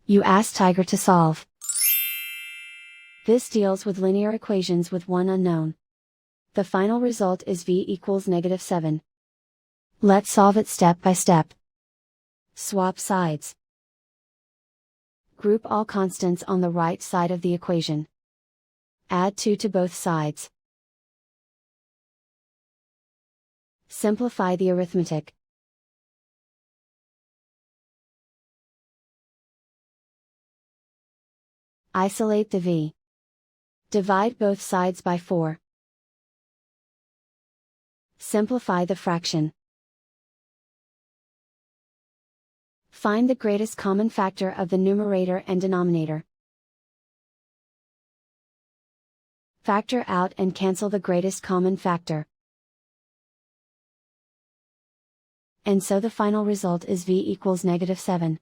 You ask Tiger to solve. This deals with linear equations with one unknown. The final result is v equals -7. Let's solve it step by step. Swap sides. Group all constants on the right side of the equation. Add 2 to both sides. Simplify the arithmetic. Isolate the v. Divide both sides by 4. Simplify the fraction. Find the greatest common factor of the numerator and denominator. Factor out and cancel the greatest common factor. And so the final result is v equals -7.